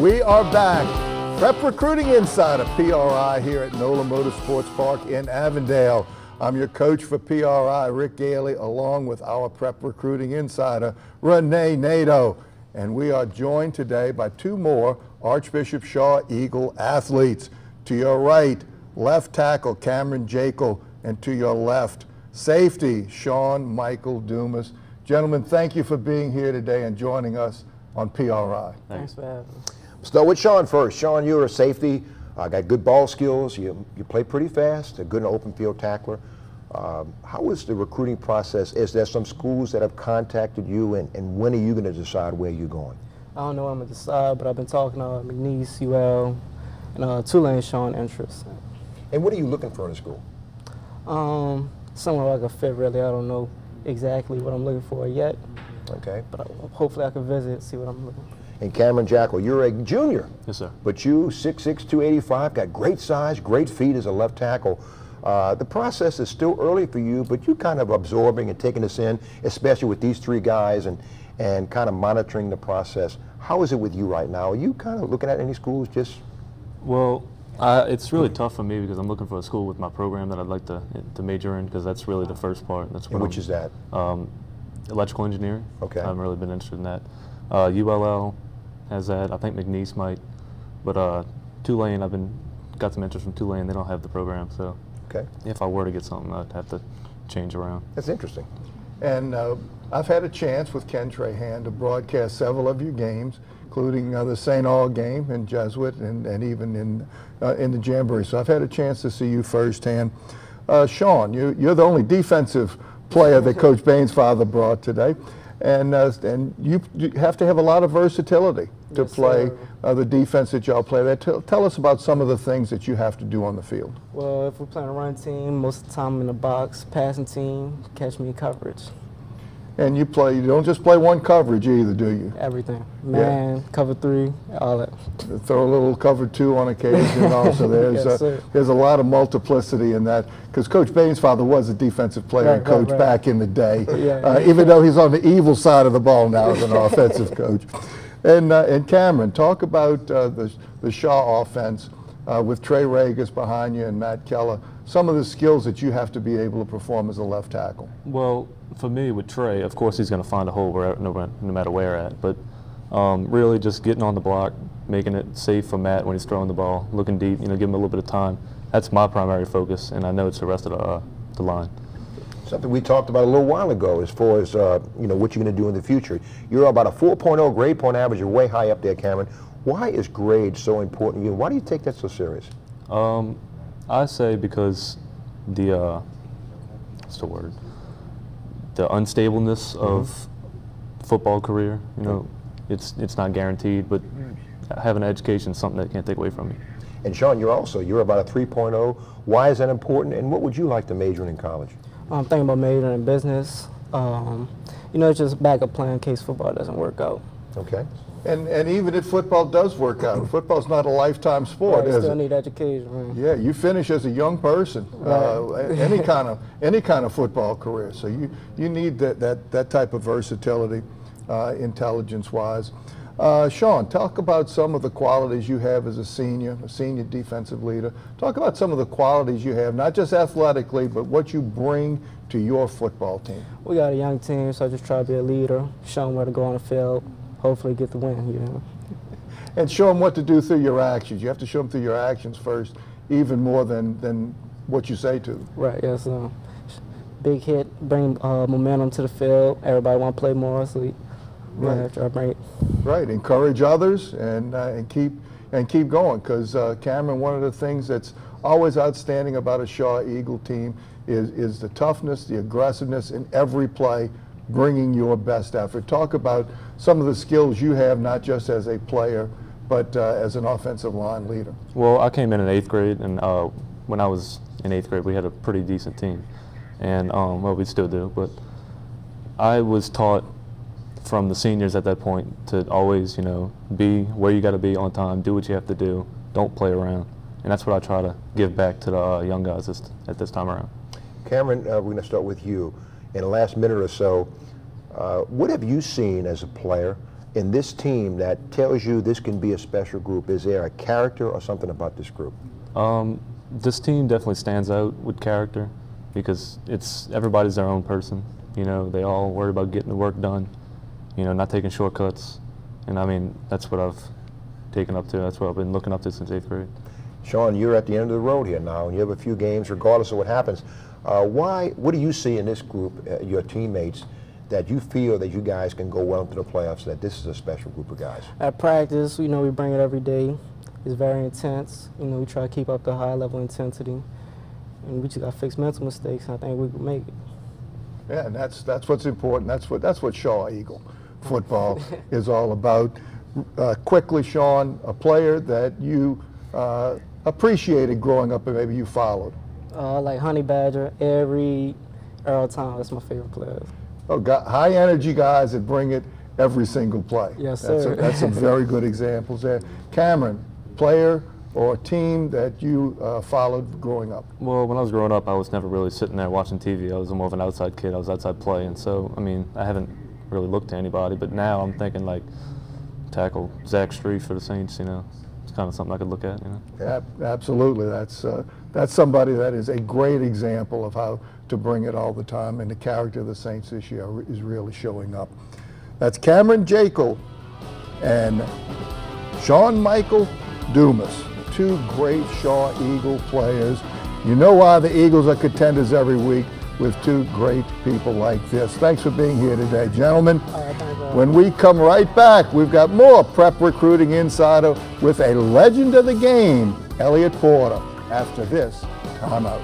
We are back. Prep Recruiting Insider, PRI, here at NOLA Motorsports Park in Avondale. I'm your coach for PRI, Rick Gailey, along with our Prep Recruiting Insider, Renee Nadeau. And we are joined today by two more Archbishop Shaw Eagle athletes. To your right, left tackle Cameron Jackel, and to your left, safety Sean Michael Dumas. Gentlemen, thank you for being here today and joining us on PRI. Thanks for having me. Start with Sean first. Sean, you're a safety, got good ball skills, you play pretty fast, a good open field tackler. How is the recruiting process? Is there some schools that have contacted you, and when are you going to decide where you're going? I don't know what I'm going to decide, but I've been talking to McNeese, UL, and Tulane showing interest. And what are you looking for in a school? Somewhere like a fit, really. I don't know exactly what I'm looking for yet. Okay. But hopefully I can visit and see what I'm looking for. And Cameron Jackel, you're a junior. Yes, sir. But you, 6'6", 285, got great size, great feet as a left tackle. The process is still early for you, but you kind of absorbing and taking this in, especially with these three guys and kind of monitoring the process. How is it with you right now? Are you kind of looking at any schools just? Well, it's really tough for me because I'm looking for a school with my program that I'd like to major in, because that's really the first part. That's what which is that? Electrical engineering. Okay. I haven't really been interested in that. ULL has that. I think McNeese might, but Tulane, got some interest from Tulane. They don't have the program, so okay. If I were to get something, I'd have to change around. That's interesting. And I've had a chance with Ken Trahan to broadcast several of your games, including the St. Aul game in Jesuit and even in the Jamboree. So I've had a chance to see you firsthand. Sean, you're the only defensive player that Coach Bainsfather brought today. And you have to have a lot of versatility to play the defense that y'all play. Tell us about some of the things that you have to do on the field. Well, if we're playing a run team, most of the time I'm in the box. Passing team, catch me in coverage. And you don't just play one coverage either, do you? Everything. Man, cover 3, all that. Throw a little cover 2 on occasion also. There's a lot of multiplicity in that, because Coach Bainsfather was a defensive player and coach back in the day, even though he's on the evil side of the ball now as an offensive coach. And Cameron, talk about the Shaw offense with Trey Ragas behind you and Matt Keller, some of the skills that you have to be able to perform as a left tackle. Well, for me, with Trey, of course he's going to find a hole no matter where at, but really just getting on the block, making it safe for Matt when he's throwing the ball, looking deep, give him a little bit of time. That's my primary focus, and I know it's the rest of the line. Something we talked about a little while ago as far as what you're going to do in the future. You're about a 4.0 grade point average. You're way high up there, Cameron. Why is grade so important to you? Why do you take that so serious? I say because what's the word? The unstableness of football career. It's not guaranteed, but having an education is something that can't take away from you. And Sean, you're about a 3.0. Why is that important? And what would you like to major in college? I'm thinking about majoring in business. It's just backup plan in case football doesn't work out. Okay. And even if football does work out, football's not a lifetime sport, You is still it? need education, right? Yeah, you finish as a young person, any kind of football career. So you need that type of versatility, intelligence-wise. Sean, talk about some of the qualities you have as a senior defensive leader. Talk about some of the qualities you have, not just athletically, but what you bring to your football team. We got a young team, so I just try to be a leader, show them where to go on the field, hopefully get the win, And show them what to do through your actions. You have to show them through your actions first, even more than what you say to them. Right, yes. Big hit, bring momentum to the field. Everybody want to play more, so Right, encourage others and keep going, because Cameron, one of the things that's always outstanding about a Shaw Eagle team is the toughness, the aggressiveness in every play, bringing your best effort. Talk about some of the skills you have, not just as a player, but as an offensive line leader. Well, I came in 8th grade, and when I was in 8th grade, we had a pretty decent team, and well, we still do, but I was taught from the seniors at that point to always, be where you got to be on time, do what you have to do, don't play around. And that's what I try to give back to the young guys at this time around. Cameron, we're going to start with you. In the last minute or so, what have you seen as a player in this team that tells you this can be a special group? Is there a character or something about this group? This team definitely stands out with character because everybody's their own person. You know, they all worry about getting the work done, you know, not taking shortcuts. And I mean, that's what I've taken up to. That's what I've been looking up to since 8th grade. Sean, you're at the end of the road here now, and you have a few games regardless of what happens. What do you see in this group, your teammates, that you feel that you guys can go well into the playoffs, that this is a special group of guys? At practice, you know, we bring it every day. It's very intense. You know, we try to keep up the high level intensity. And we just got to fix mental mistakes, and I think we can make it. Yeah, and that's what's important. That's what Shaw Eagle football is all about. Quickly, Sean, a player that you appreciated growing up and maybe you followed. Like Honey Badger, every Earl Tom, that's my favorite player. Oh, high energy guys that bring it every single play. Yes, sir. That's some very good examples there. Cameron, player or team that you followed growing up? Well, when I was growing up, I was never really sitting there watching TV. I was more of an outside kid. I was outside playing. So, I mean, I haven't really looked to anybody. But now I'm thinking, like, tackle Zach Street for the Saints, you know. It's kind of something I could look at, you know. Yeah, absolutely. That's somebody that is a great example of how to bring it all the time, and the character of the Saints this year is really showing up. That's Cameron Jackel and Sean Michael Dumas, two great Shaw Eagle players. You know why the Eagles are contenders every week, with two great people like this. Thanks for being here today, gentlemen. When we come right back, we've got more Prep Recruiting Insider with a legend of the game, Elliot Porter, after this timeout.